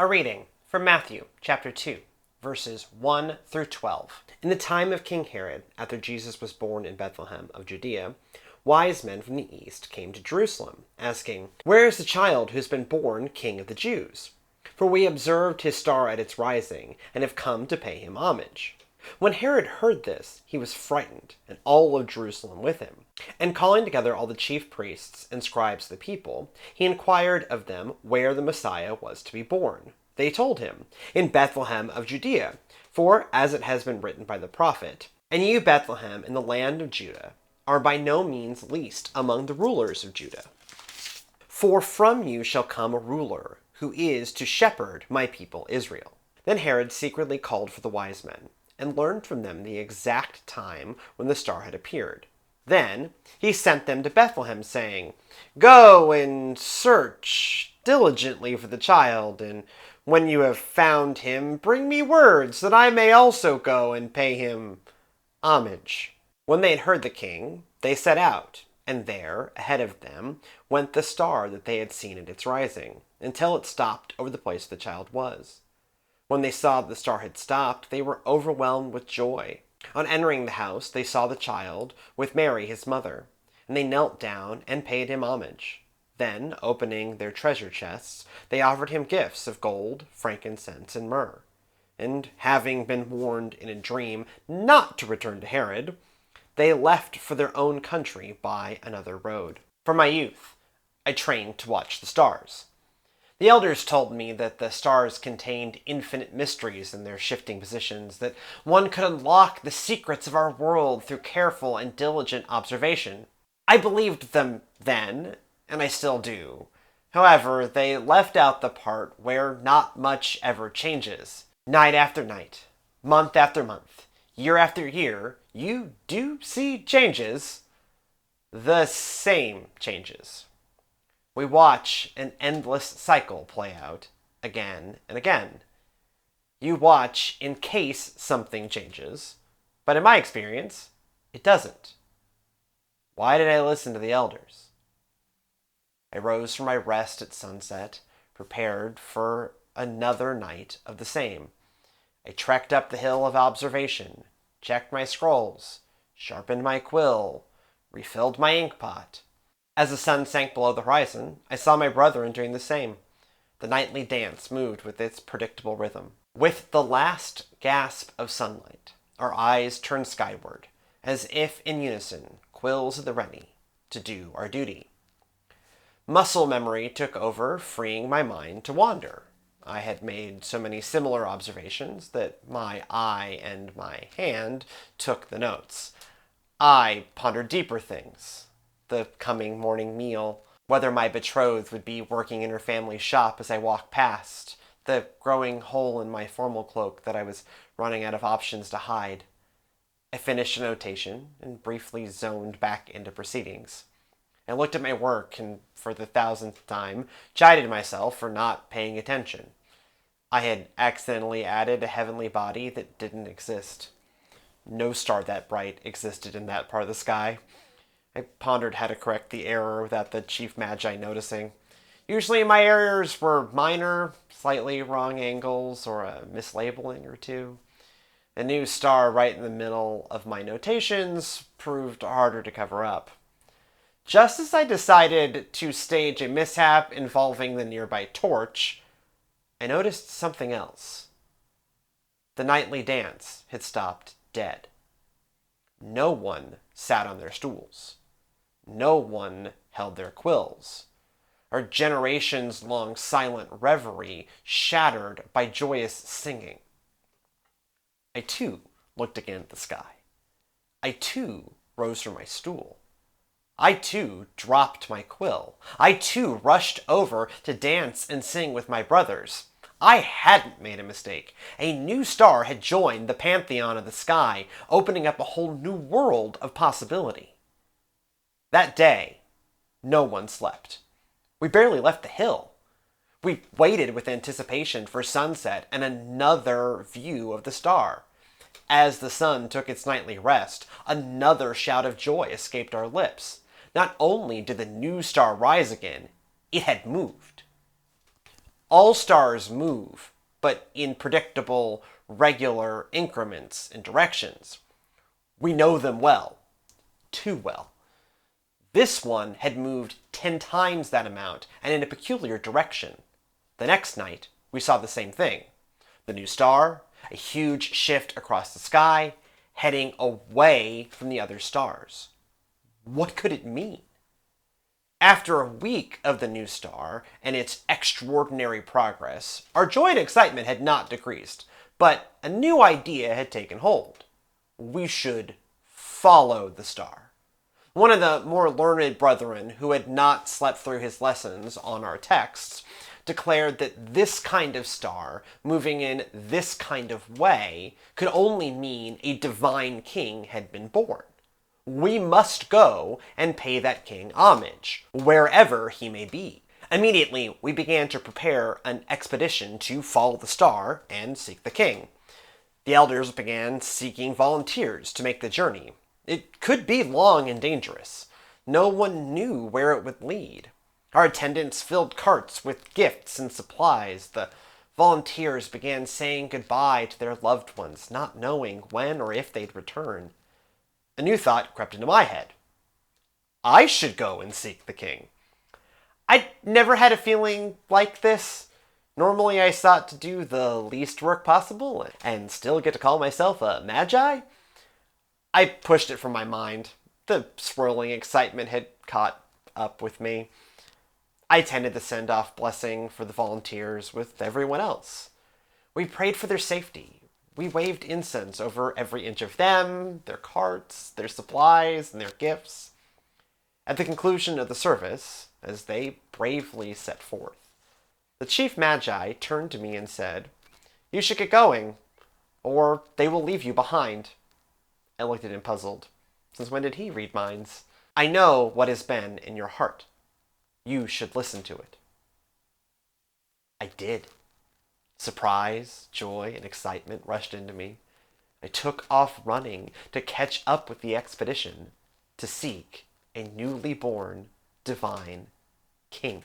A reading from Matthew chapter 2, verses 1 through 12. In the time of King Herod, after Jesus was born in Bethlehem of Judea, wise men from the east came to Jerusalem, asking, "Where is the child who has been born King of the Jews? For we observed his star at its rising, and have come to pay him homage." When Herod heard this, he was frightened, and all of Jerusalem with him. And calling together all the chief priests and scribes of the people, he inquired of them where the Messiah was to be born. They told him, "In Bethlehem of Judea, for as it has been written by the prophet, and you, Bethlehem, in the land of Judah, are by no means least among the rulers of Judah. For from you shall come a ruler, who is to shepherd my people Israel." Then Herod secretly called for the wise men, and learned from them the exact time when the star had appeared. Then he sent them to Bethlehem, saying, "Go and search diligently for the child, and when you have found him, bring me word, so that I may also go and pay him homage." When they had heard the king, they set out, and there, ahead of them, went the star that they had seen at its rising, until it stopped over the place the child was. When they saw that the star had stopped, they were overwhelmed with joy. On entering the house, they saw the child with Mary his mother, and they knelt down and paid him homage. Then, opening their treasure chests, they offered him gifts of gold, frankincense, and myrrh. And having been warned in a dream not to return to Herod, they left for their own country by another road. From my youth, I trained to watch the stars. The elders told me that the stars contained infinite mysteries in their shifting positions, that one could unlock the secrets of our world through careful and diligent observation. I believed them then, and I still do. However, they left out the part where not much ever changes. Night after night, month after month, year after year, you do see changes. The same changes. We watch an endless cycle play out again and again. You watch in case something changes, but in my experience, it doesn't. Why did I listen to the elders? I rose from my rest at sunset, prepared for another night of the same. I trekked up the hill of observation, checked my scrolls, sharpened my quill, refilled my inkpot. As the sun sank below the horizon, I saw my brethren doing the same. The nightly dance moved with its predictable rhythm. With the last gasp of sunlight, our eyes turned skyward, as if in unison, quills at the ready, to do our duty. Muscle memory took over, freeing my mind to wander. I had made so many similar observations that my eye and my hand took the notes. I pondered deeper things. The coming morning meal, whether my betrothed would be working in her family's shop as I walked past, the growing hole in my formal cloak that I was running out of options to hide. I finished a notation and briefly zoned back into proceedings. I looked at my work and, for the 1,000th time, chided myself for not paying attention. I had accidentally added a heavenly body that didn't exist. No star that bright existed in that part of the sky. I pondered how to correct the error without the chief Magi noticing. Usually my errors were minor, slightly wrong angles, or a mislabeling or two. The new star right in the middle of my notations proved harder to cover up. Just as I decided to stage a mishap involving the nearby torch, I noticed something else. The nightly dance had stopped dead. No one sat on their stools. No one held their quills. Our generations-long silent reverie shattered by joyous singing. I too looked again at the sky. I too rose from my stool. I too dropped my quill. I too rushed over to dance and sing with my brothers. I hadn't made a mistake. A new star had joined the pantheon of the sky, opening up a whole new world of possibility. That day, no one slept. We barely left the hill. We waited with anticipation for sunset and another view of the star. As the sun took its nightly rest, another shout of joy escaped our lips. Not only did the new star rise again, it had moved. All stars move, but in predictable, regular increments and directions. We know them well. Too well. This one had moved 10 times that amount and in a peculiar direction. The next night, we saw the same thing. The new star, a huge shift across the sky, heading away from the other stars. What could it mean? After a week of the new star and its extraordinary progress, our joy and excitement had not decreased, but a new idea had taken hold. We should follow the star. One of the more learned brethren, who had not slept through his lessons on our texts, declared that this kind of star, moving in this kind of way, could only mean a divine king had been born. We must go and pay that king homage, wherever he may be. Immediately, we began to prepare an expedition to follow the star and seek the king. The elders began seeking volunteers to make the journey. It could be long and dangerous. No one knew where it would lead. Our attendants filled carts with gifts and supplies. The volunteers began saying goodbye to their loved ones, not knowing when or if they'd return. A new thought crept into my head. I should go and seek the king. I'd never had a feeling like this. Normally I sought to do the least work possible and still get to call myself a Magi. I pushed it from my mind. The swirling excitement had caught up with me. I attended the send-off blessing for the volunteers with everyone else. We prayed for their safety. We waved incense over every inch of them, their carts, their supplies, and their gifts. At the conclusion of the service, as they bravely set forth, the chief Magi turned to me and said, "You should get going, or they will leave you behind." I looked at him puzzled. Since when did he read minds? "I know what has been in your heart. You should listen to it." I did. Surprise, joy, and excitement rushed into me. I took off running to catch up with the expedition to seek a newly born divine king.